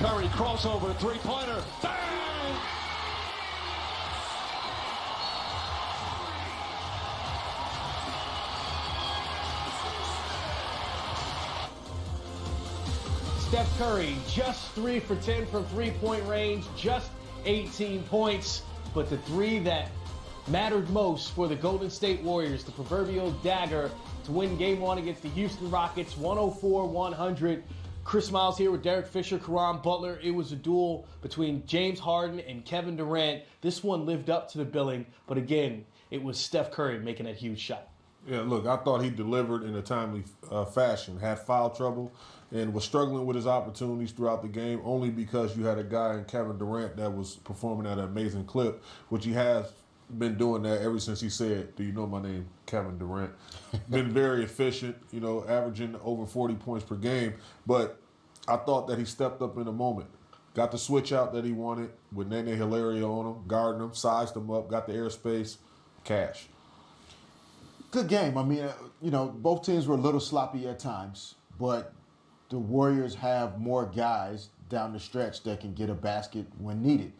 Curry crossover, three-pointer, bang! Steph Curry, just 3 for 10 from three-point range, just 18 points. But the three that mattered most for the Golden State Warriors, the proverbial dagger to win Game 1 against the Houston Rockets, 104-100. Chris Miles here with Derek Fisher, Caron Butler. It was a duel between James Harden and Kevin Durant. This one lived up to the billing, but again, it was Steph Curry making that huge shot. Yeah, look, I thought he delivered in a timely fashion, had foul trouble, and was struggling with his opportunities throughout the game only because you had a guy in Kevin Durant that was performing at an amazing clip, which he has been doing that ever since he said, "Do you know my name, Kevin Durant?" Been very efficient, averaging over 40 points per game. But I thought that he stepped up in a moment. Got the switch out that he wanted with Nene Hilaria on him, guarding him, sized him up, got the airspace, cash. Good game. I mean, both teams were a little sloppy at times, but the Warriors have more guys down the stretch that can get a basket when needed.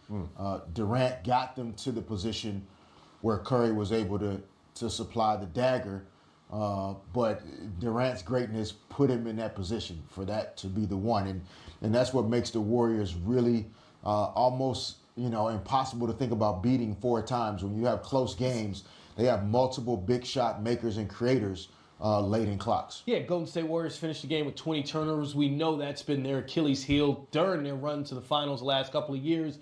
Durant got them to the position where Curry was able to supply the dagger, but Durant's greatness put him in that position for that to be the one. And that's what makes the Warriors really almost impossible to think about beating 4 times. When you have close games, they have multiple big shot makers and creators late in clocks. Yeah, Golden State Warriors finished the game with 20 turnovers. We know that's been their Achilles heel during their run to the finals the last couple of years.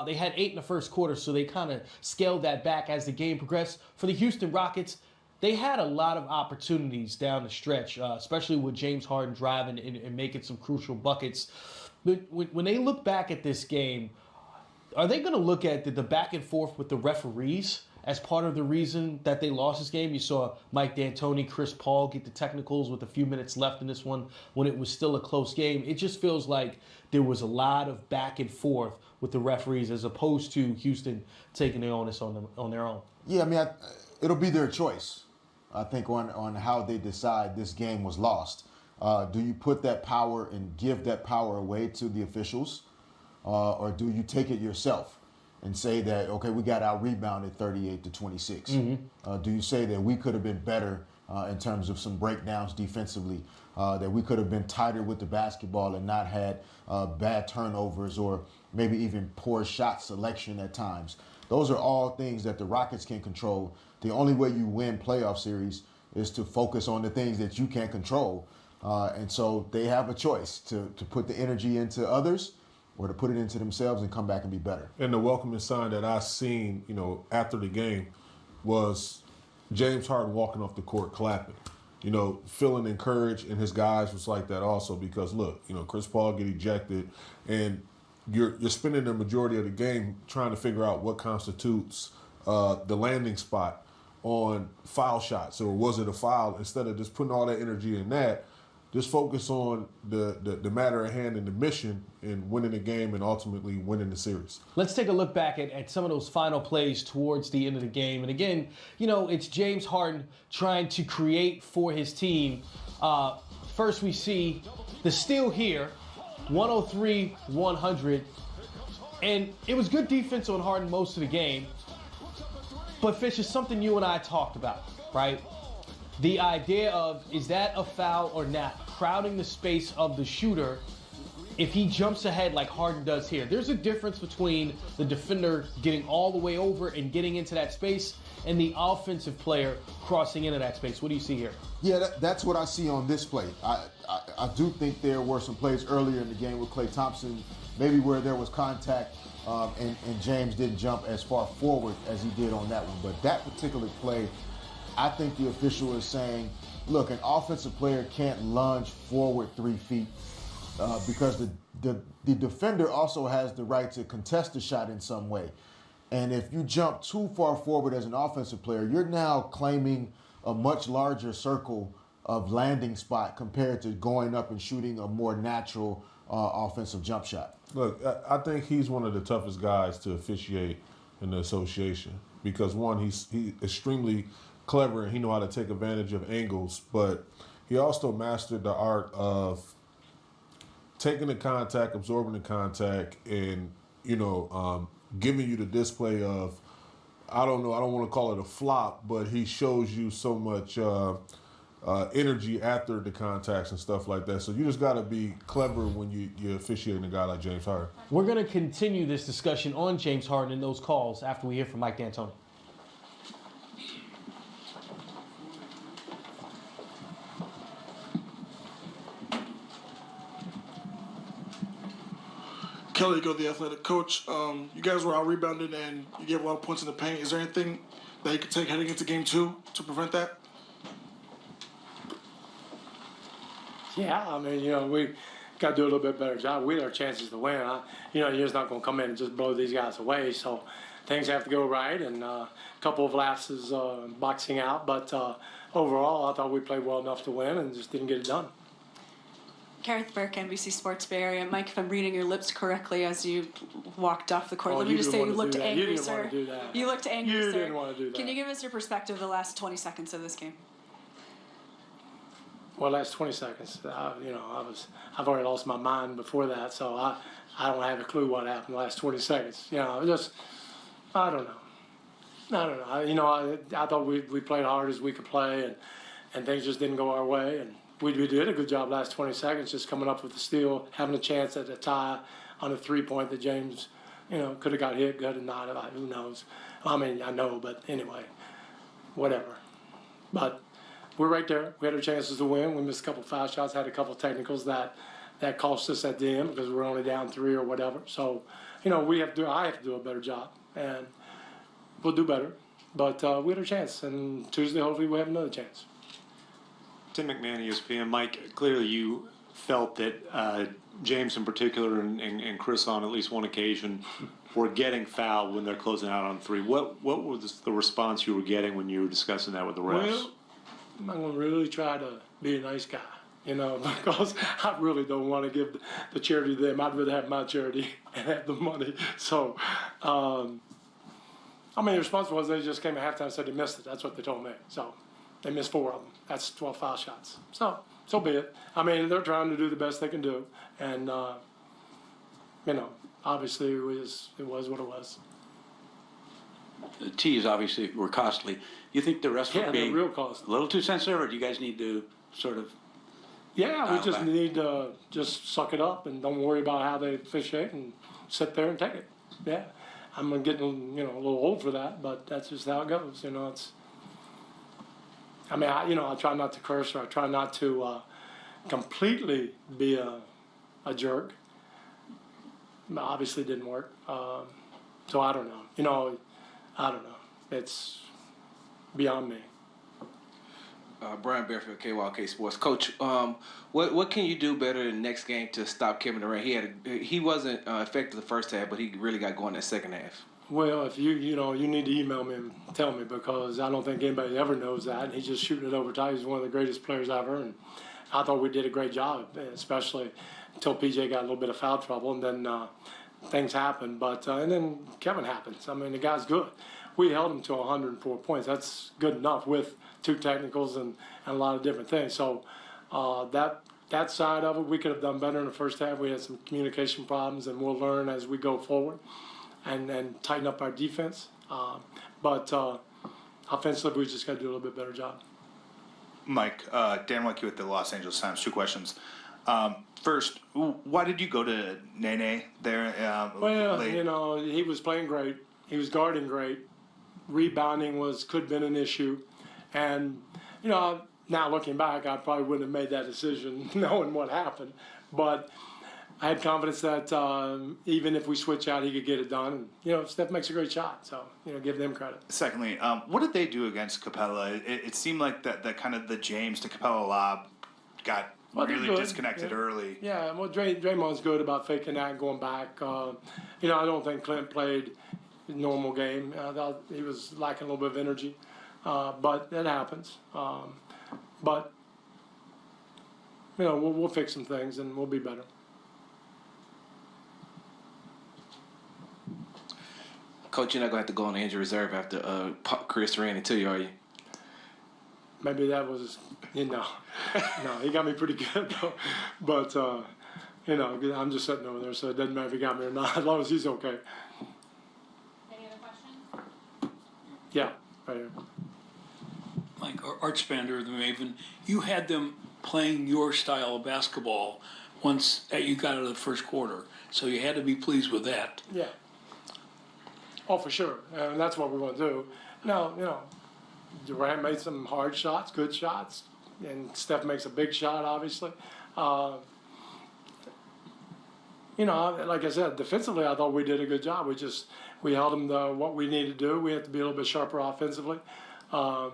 They had 8 in the first quarter, so they kind of scaled that back as the game progressed. For the Houston Rockets, they had a lot of opportunities down the stretch, especially with James Harden driving and making some crucial buckets. But when they look back at this game, are they going to look at the back and forth with the referees as part of the reason that they lost this game? You saw Mike D'Antoni, Chris Paul get the technicals with a few minutes left in this one when it was still a close game. It just feels like there was a lot of back and forth with the referees as opposed to Houston taking the onus on their own. Yeah, I mean, it'll be their choice, I think, on how they decide this game was lost. Do you put that power and give that power away to the officials, or do you take it yourself and say that, okay, we got out-rebounded 38-26? Do you say that we could have been better in terms of some breakdowns defensively, that we could have been tighter with the basketball and not had bad turnovers or maybe even poor shot selection at times? Those are all things that the Rockets can control. The only way you win playoff series is to focus on the things that you can't control. And so they have a choice to put the energy into others or to put it into themselves and come back and be better. And the welcoming sign that I seen, after the game was James Harden walking off the court clapping, feeling encouraged, and his guys was like that also because, look, Chris Paul get ejected, and you're spending the majority of the game trying to figure out what constitutes the landing spot on foul shots, or was it a foul? Instead of just putting all that energy in that, just focus on the matter at hand and the mission and winning the game and ultimately winning the series. Let's take a look back at some of those final plays towards the end of the game. And again, it's James Harden trying to create for his team. First, we see the steal here, 103-100. And it was good defense on Harden most of the game. But Fish, is something you and I talked about, right? The idea of, is that a foul or not? Crowding the space of the shooter if he jumps ahead like Harden does here. There's a difference between the defender getting all the way over and getting into that space and the offensive player crossing into that space. What do you see here? Yeah, that's what I see on this play. I do think there were some plays earlier in the game with Klay Thompson, maybe where there was contact and James didn't jump as far forward as he did on that one. But that particular play, I think the official is saying, look, an offensive player can't lunge forward 3 feet because the defender also has the right to contest the shot in some way. And if you jump too far forward as an offensive player, you're now claiming a much larger circle of landing spot compared to going up and shooting a more natural offensive jump shot. Look, I think he's one of the toughest guys to officiate in the association because, one, he's extremely clever and he know how to take advantage of angles, but he also mastered the art of taking the contact, absorbing the contact, and giving you the display of, I don't know, I don't want to call it a flop, but he shows you so much energy after the contacts and stuff like that. So you just got to be clever when you're officiating a guy like James Harden. We're going to continue this discussion on James Harden and those calls after we hear from Mike D'Antoni. Kelly, go the athletic coach. You guys were out rebounded and you gave a lot of points in the paint. Is there anything that you could take heading into game 2 to prevent that? Yeah, I mean, we got to do a little bit better job. We had our chances to win. You're just not going to come in and just blow these guys away. So things have to go right, and a couple of lapses boxing out. But overall, I thought we played well enough to win and just didn't get it done. Gareth Burke, NBC Sports Bay Area. Mike, if I'm reading your lips correctly as you walked off the court, let me just say you looked angry, sir. You didn't want to do that. You looked angry, sir. You didn't want to do that. Can you give us your perspective of the last 20 seconds of this game? Well, last 20 seconds, I've already lost my mind before that, so I don't have a clue what happened the last 20 seconds. I don't know. I thought we played hard as we could play, and things just didn't go our way, and we did a good job last 20 seconds, just coming up with the steal, having a chance at a tie on a 3-point that James, could have got hit, good or not. Who knows? I mean, I know, but anyway, whatever. But we're right there. We had our chances to win. We missed a couple foul shots, had a couple technicals that cost us at the end because we were only down 3 or whatever. So, I have to do a better job, and we'll do better. But we had our chance, and Tuesday hopefully we'll have another chance. Tim McMahon, ESPN. Mike, clearly you felt that James in particular and Chris on at least one occasion were getting fouled when they're closing out on 3. What was the response you were getting when you were discussing that with the refs? Well, I'm going to really try to be a nice guy, because I really don't want to give the charity to them. I'd rather have my charity and have the money. So, the response was they just came at halftime and said they missed it. That's what they told me. So they missed 4 of them. That's 12 foul shots. So be it. They're trying to do the best they can do. And, obviously it was what it was. The tees obviously were costly. You think the rest were being real costly. A little too sensitive, or do you guys need to sort of? Yeah, we just back? need to just suck it up and don't worry about how they officiate and sit there and take it. Yeah, I'm getting a little old for that, but that's just how it goes. It's. I try not to curse, or I try not to completely be a jerk. Obviously, it didn't work. So I don't know. I don't know. It's beyond me. Brian Bearfield, KYK Sports. Coach, what can you do better in the next game to stop Kevin Durant? He wasn't effective the first half, but he really got going that second half. Well, if you need to email me and tell me, because I don't think anybody ever knows that. He's just shooting it over top. He's one of the greatest players ever, and I thought we did a great job, especially until PJ got a little bit of foul trouble, and then things happened. But and then Kevin happens. The guy's good. We held him to 104 points. That's good enough with 2 technicals and a lot of different things. So that side of it, we could have done better in the first half. We had some communication problems, and we'll learn as we go forward and tighten up our defense. But offensively, we just got to do a little bit better job. Mike, Dan Wecke with the Los Angeles Times. 2 questions. First, why did you go to Nene there? Well, late? he was playing great. He was guarding great. Rebounding could have been an issue. And, now looking back, I probably wouldn't have made that decision knowing what happened. But I had confidence that even if we switch out, he could get it done. And, Steph makes a great shot. So, give them credit. Secondly, what did they do against Capella? It seemed like that kind of the James to Capella lob got really disconnected early. Yeah, well, Draymond's good about faking that and going back. I don't think Clint played a normal game. He was lacking a little bit of energy, but that happens. But we'll fix some things and we'll be better. Coach, you're not going to have to go on the injury reserve after Chris ran into you, are you? Maybe that was, no, he got me pretty good though. But You know, I'm just sitting over there, so it doesn't matter if he got me or not, as long as he's okay. Any other questions? Yeah, right here. Mike, Art Spander, the Maven, you had them playing your style of basketball once you got out of the first quarter, so you had to be pleased with that. Yeah. Oh, for sure, and that's what we want to do. Now, you know, Durant made some hard shots, good shots, and Steph makes a big shot, obviously. You know, like I said, defensively, I thought we did a good job. We held them to what we needed to do. We had to be a little bit sharper offensively. You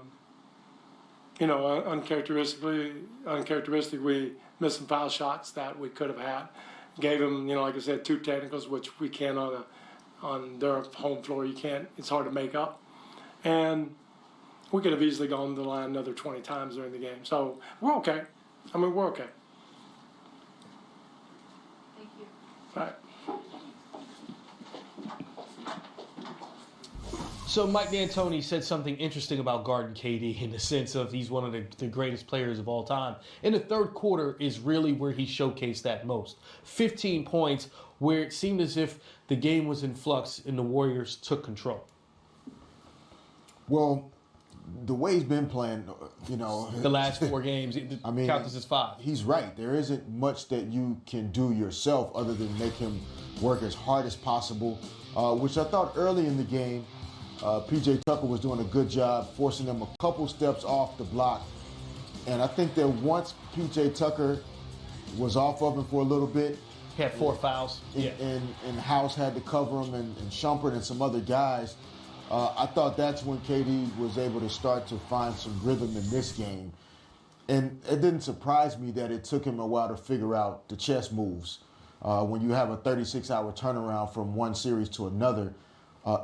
know, uncharacteristic, we missed some foul shots that we could have had. Gave them, you know, like I said, 2 technicals, which we can't on their home floor. You can't. It's hard to make up. And we could have easily gone to the line another 20 times during the game. So we're okay. I mean, we're okay. Thank you. All right. So Mike D'Antoni said something interesting about guarding KD in the sense of he's one of the greatest players of all time. In the third quarter is really where he showcased that most. 15 points where it seemed as if the game was in flux and the Warriors took control. Well, the way he's been playing, you know. The last 4 games, I mean, count this as 5. He's right. There isn't much that you can do yourself other than make him work as hard as possible, which I thought early in the game, PJ Tucker was doing a good job forcing them a couple steps off the block. And I think that once PJ Tucker was off of him for a little bit, he had 4 fouls. And House had to cover him, and Shumpert and some other guys. I thought that's when KD was able to start to find some rhythm in this game. And it didn't surprise me that it took him a while to figure out the chess moves. When you have a 36-hour turnaround from one series to another,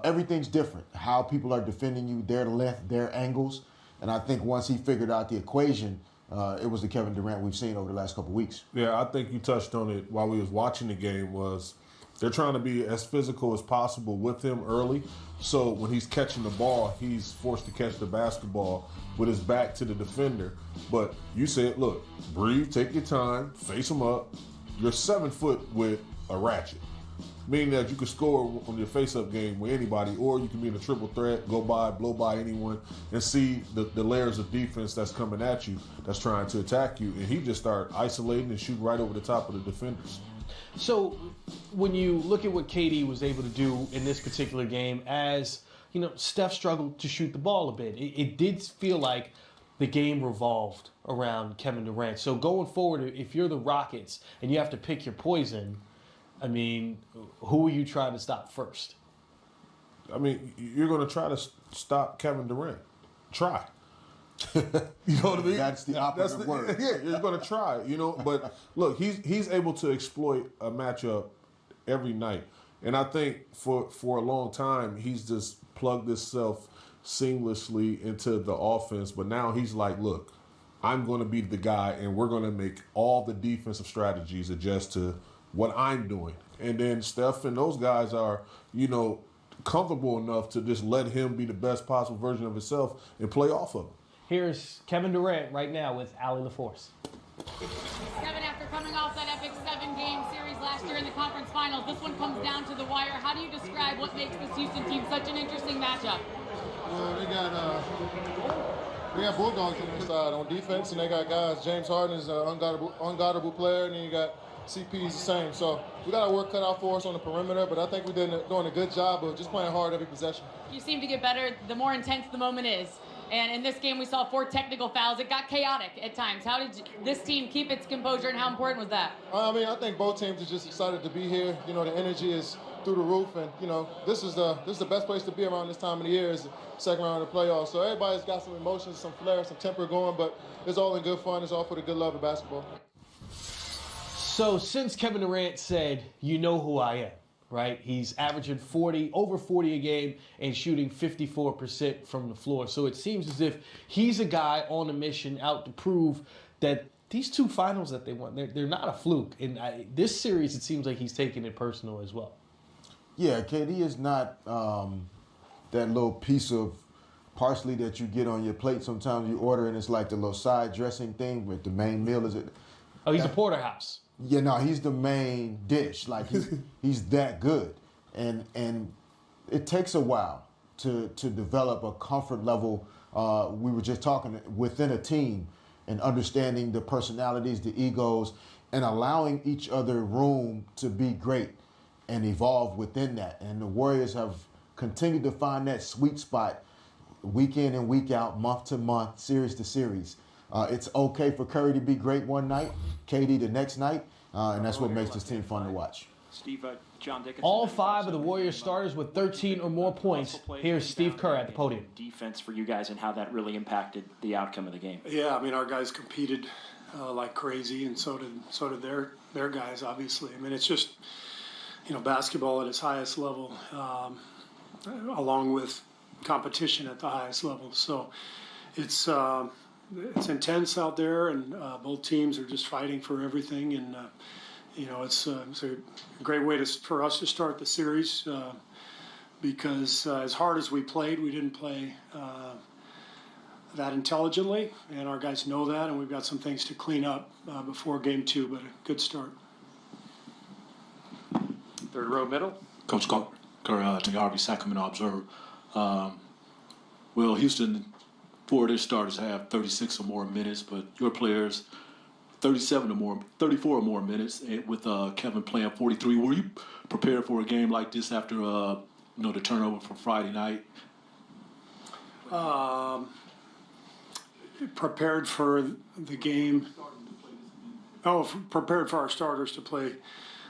everything's different. How people are defending you, their length, their angles. And I think once he figured out the equation, it was the Kevin Durant we've seen over the last couple weeks. Yeah, I think you touched on it while we was watching the game. Was they're trying to be as physical as possible with him early, so when he's catching the ball, he's forced to catch the basketball with his back to the defender. But you said, look, breathe, take your time, face him up. You're 7 foot with a ratchet, meaning that you can score on your face-up game with anybody, or you can be in a triple threat, go by, blow by anyone, and see the layers of defense that's coming at you, that's trying to attack you. And he just started isolating and shooting right over the top of the defenders. So when you look at what KD was able to do in this particular game, as you know, Steph struggled to shoot the ball a bit. It did feel like the game revolved around Kevin Durant. So going forward, if you're the Rockets and you have to pick your poison, I mean, who are you trying to stop first? I mean, you're going to try to stop Kevin Durant. Try. You know what I mean? That's the operative word. Yeah, you're going to try, you know. But look, he's able to exploit a matchup every night. And I think for a long time, he's just plugged himself seamlessly into the offense. But now he's like, look, I'm going to be the guy, and we're going to make all the defensive strategies adjust to what I'm doing. And then Steph and those guys are, you know, comfortable enough to just let him be the best possible version of himself and play off of him. Here's Kevin Durant right now with Allie LaForce. Kevin, after coming off that epic 7-game series last year in the conference finals, this one comes down to the wire. How do you describe what makes this Houston team such an interesting matchup? Well, they got Bulldogs on their side on defense, and they got guys. James Harden is an unguardable player, and then you got CP is the same. So we got our work cut out for us on the perimeter, but I think we're doing a good job of just playing hard every possession. You seem to get better the more intense the moment is. And in this game, we saw 4 technical fouls. It got chaotic at times. How did this team keep its composure, and how important was that? I mean, I think both teams are just excited to be here. You know, the energy is through the roof, and you know, this is the best place to be around this time of the year, is the second round of the playoffs. So everybody's got some emotions, some flair, some temper going, but it's all in good fun. It's all for the good love of basketball. So since Kevin Durant said, you know who I am, right? He's averaging over 40 a game and shooting 54% from the floor. So it seems as if he's a guy on a mission out to prove that these 2 finals that they won, they're not a fluke. And this series, it seems like he's taking it personal as well. Yeah, KD is not that little piece of parsley that you get on your plate. Sometimes you order and it's like the little side dressing thing with the main meal. Is it? Oh, he's a porterhouse. you know, he's the main dish. Like he's that good, and it takes a while to develop a comfort level. We were just talking within a team and understanding the personalities, the egos, and allowing each other room to be great and evolve within that. And the Warriors have continued to find that sweet spot week in and week out, month to month, series to series. It's okay for Curry to be great one night, KD the next night, and that's what makes this team fun to watch. Steve, John Dickinson. All 5 of the Warriors starters with 13 or more points. Here's Steve Kerr at the podium. Defense for you guys and how that really impacted the outcome of the game. Yeah, I mean, our guys competed like crazy, and so did their guys, obviously. I mean, it's just, you know, basketball at its highest level, along with competition at the highest level. So it's intense out there, and both teams are just fighting for everything. And you know, it's a great way for us to start the series because as hard as we played, we didn't play that intelligently, and our guys know that, and we've got some things to clean up before game 2, but a good start. Third row middle. Coach Kerr, to the RB Sacramento Observer. Well, Houston, 4 of their starters have 36 or more minutes, but your players 34 or more minutes, with Kevin playing 43. Were you prepared for a game like this after the turnover from Friday night? Prepared for the game. Prepared for our starters to play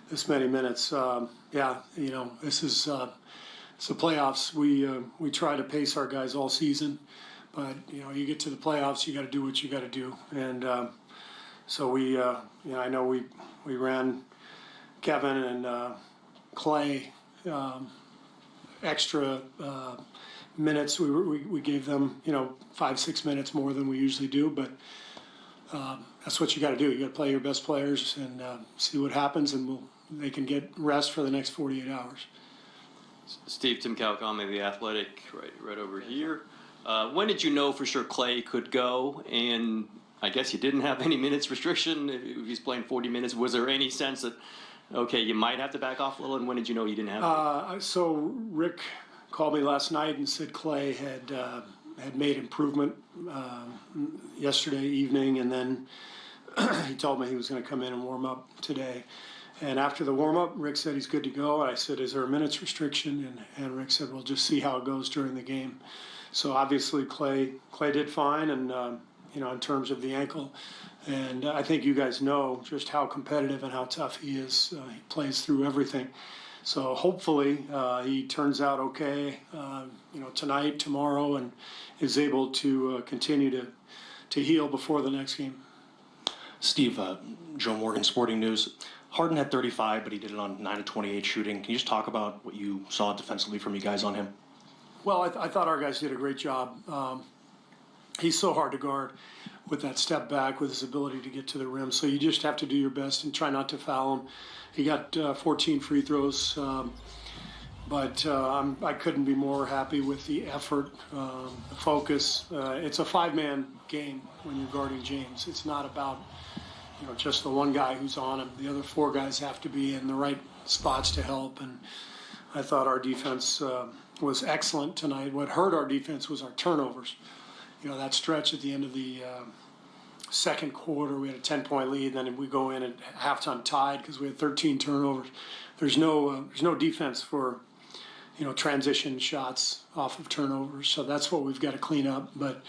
this many minutes. Yeah, you know, this is it's the playoffs. We try to pace our guys all season, but you know, you get to the playoffs, you got to do what you got to do, and so we, you know, I know we ran Kevin and Clay extra minutes. We gave them, you know, 5-6 minutes more than we usually do, but that's what you got to do. You got to play your best players and see what happens, and they can get rest for the next 48 hours. Steve, Tim Calcom, The Athletic, right over here. When did you know for sure Clay could go? And I guess you didn't have any minutes restriction. If he's playing 40 minutes, was there any sense that, okay, you might have to back off a little? And when did you know you didn't have? So Rick called me last night and said Clay had made improvement yesterday evening, and then he told me he was going to come in and warm up today. And after the warm-up, Rick said he's good to go. I said, is there a minutes restriction? And Rick said, we'll just see how it goes during the game. So obviously Clay did fine, and you know, in terms of the ankle. And I think you guys know just how competitive and how tough he is. He plays through everything. So hopefully he turns out okay, you know, tonight, tomorrow, and is able to continue to heal before the next game. Steve, Joe Morgan, Sporting News. Harden had 35, but he did it on 9 of 28 shooting. Can you just talk about what you saw defensively from you guys on him? Well, I thought our guys did a great job. He's so hard to guard with that step back, with his ability to get to the rim. So you just have to do your best and try not to foul him. He got 14 free throws, but I couldn't be more happy with the effort, the focus. It's a 5-man game when you're guarding James. It's not about, you know, just the one guy who's on him. The other 4 guys have to be in the right spots to help. And I thought our defense was excellent tonight. What hurt our defense was our turnovers. You know, that stretch at the end of the second quarter, we had a 10-point lead. Then we go in at halftime tied because we had 13 turnovers. There's no defense for, you know, transition shots off of turnovers. So that's what we've got to clean up. But,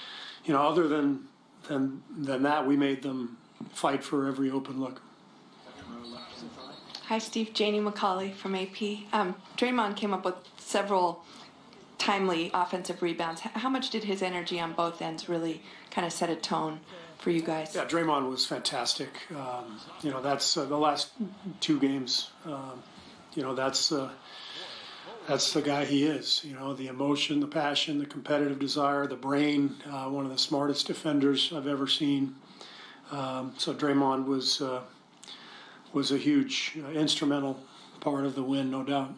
you know, other than that, we made them fight for every open look. Hi, Steve. Janie McCauley from AP. Draymond came up with several timely offensive rebounds. How much did his energy on both ends really kind of set a tone for you guys? Yeah, Draymond was fantastic. You know, that's the last 2 games. You know, that's the guy he is. You know, the emotion, the passion, the competitive desire, the brain. One of the smartest defenders I've ever seen. So Draymond was a huge instrumental part of the win, no doubt.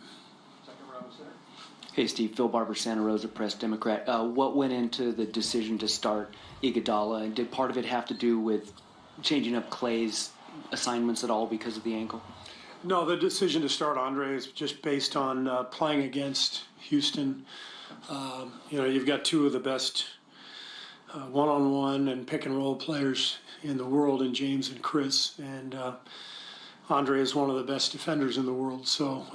Hey, Steve. Phil Barber, Santa Rosa Press, Democrat. What went into the decision to start Iguodala, and did part of it have to do with changing up Clay's assignments at all because of the ankle? No, the decision to start Andre is just based on playing against Houston. You've got two of the best one-on-one and pick-and-roll players in the world in James and Chris, and Andre is one of the best defenders in the world. So,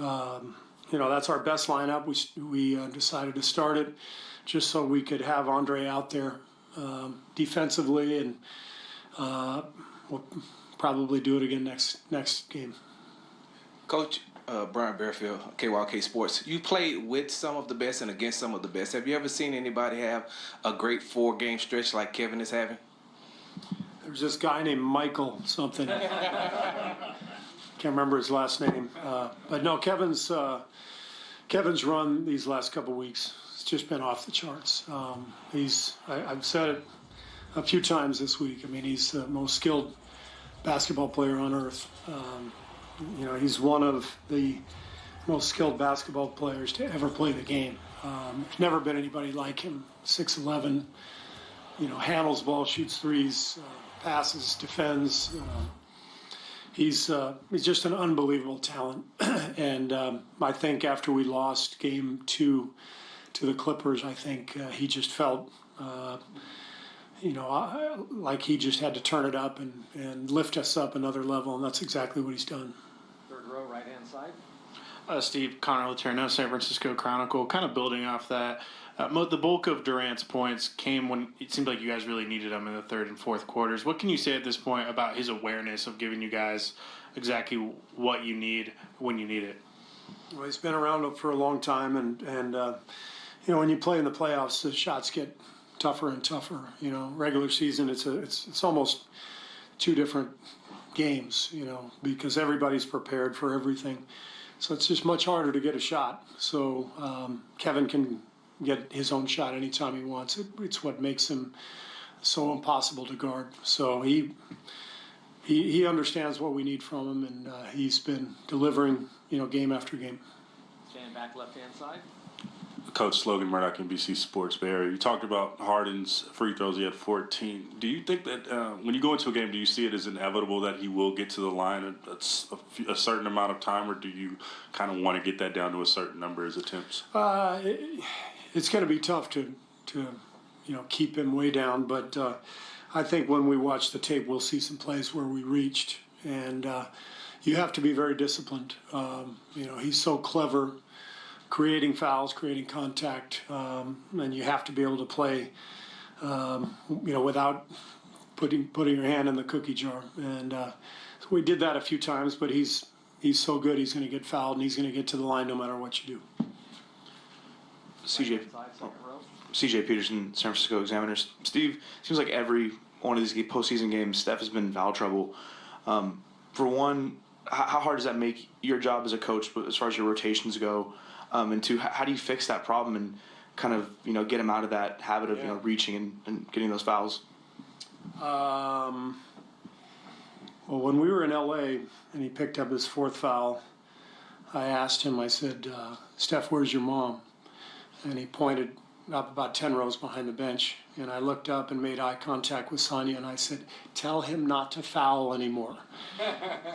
that's our best lineup. We decided to start it just so we could have Andre out there defensively, and we'll probably do it again next game. Coach Brian Bearfield, KYK Sports, you played with some of the best and against some of the best. Have you ever seen anybody have a great 4-game stretch like Kevin is having? There's this guy named Michael something. Can't remember his last name. But no, Kevin's run these last couple weeks, it's just been off the charts. I've said it a few times this week. I mean, he's the most skilled basketball player on earth. He's one of the most skilled basketball players to ever play the game. There's never been anybody like him. 6'11", handles ball, shoots threes, passes, defends. He's just an unbelievable talent. And I think after we lost Game 2 to the Clippers, I think he just felt like he just had to turn it up and lift us up another level, and that's exactly what he's done. Third row, right-hand side. Steve, Connor Letourneau, San Francisco Chronicle, kind of building off that. The bulk of Durant's points came when it seemed like you guys really needed him in the third and fourth quarters. What can you say at this point about his awareness of giving you guys exactly what you need when you need it? Well, he's been around for a long time, and when you play in the playoffs, the shots get tougher and tougher. Regular season, it's almost two different games, because everybody's prepared for everything. So it's just much harder to get a shot. So Kevin can get his own shot anytime he wants. It's what makes him so impossible to guard. So he understands what we need from him, and he's been delivering, game after game. Stand back left-hand side. Coach Logan Murdoch, NBC Sports Bay Area. You talked about Harden's free throws. He had 14. Do you think that when you go into a game, do you see it as inevitable that he will get to the line a certain amount of time, or do you kind of want to get that down to a certain number as attempts? It's going to be tough to keep him way down, but I think when we watch the tape, we'll see some plays where we reached, and you have to be very disciplined. He's so clever, creating fouls, creating contact, and you have to be able to play, without putting your hand in the cookie jar. And so we did that a few times, but he's so good, he's going to get fouled, and he's going to get to the line no matter what you do. CJ Peterson, San Francisco Examiners. Steve, seems like every one of these postseason games, Steph has been in foul trouble. For one, how hard does that make your job as a coach as far as your rotations go? And two, how do you fix that problem and kind of, get him out of that habit of, reaching and getting those fouls? Well, when we were in L.A. and he picked up his fourth foul, I asked him, I said, Steph, where's your mom? And he pointed up about 10 rows behind the bench. And I looked up and made eye contact with Sonia, and I said, tell him not to foul anymore.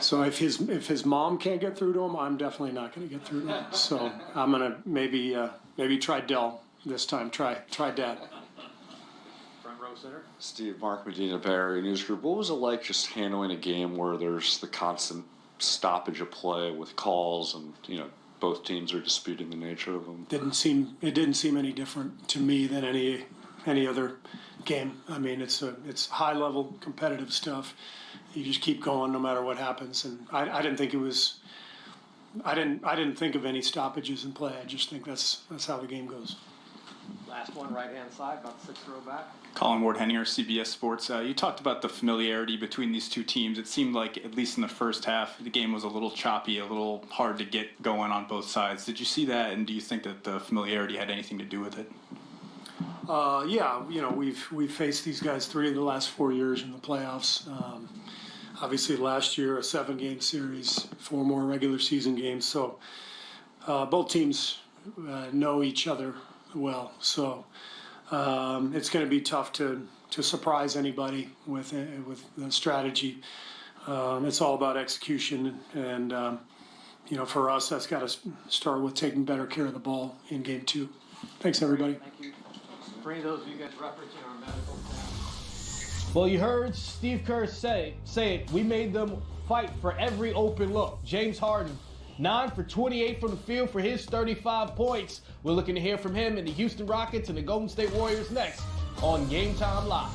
So if his mom can't get through to him, I'm definitely not going to get through to him. So I'm going to maybe try Dell this time. Try Dad. Front row center. Steve, Mark Medina, Bay Area News Group. What was it like just handling a game where there's the constant stoppage of play with calls and, both teams are disputing the nature of them? It didn't seem any different to me than any other game. I mean, it's high level competitive stuff. You just keep going no matter what happens. And I didn't think it was. I didn't think of any stoppages in play. I just think that's how the game goes. Last one, right-hand side, about 6th row back. Colin Ward-Henninger, CBS Sports. You talked about the familiarity between these two teams. It seemed like, at least in the first half, the game was a little choppy, a little hard to get going on both sides. Did you see that, and do you think that the familiarity had anything to do with it? Yeah, we've faced these guys 3 of the last 4 years in the playoffs. Obviously, last year, a 7-game series, 4 more regular season games. So both teams know each other well. So it's going to be tough to surprise anybody with the strategy. It's all about execution, and for us, that's got to start with taking better care of the ball in Game 2. Thanks, everybody. Thank you. For any of those of you guys referencing our medical staff. Well, you heard Steve Kerr say it. We made them fight for every open look. James Harden, 9 for 28 from the field for his 35 points. We're looking to hear from him and the Houston Rockets and the Golden State Warriors next on Game Time Live.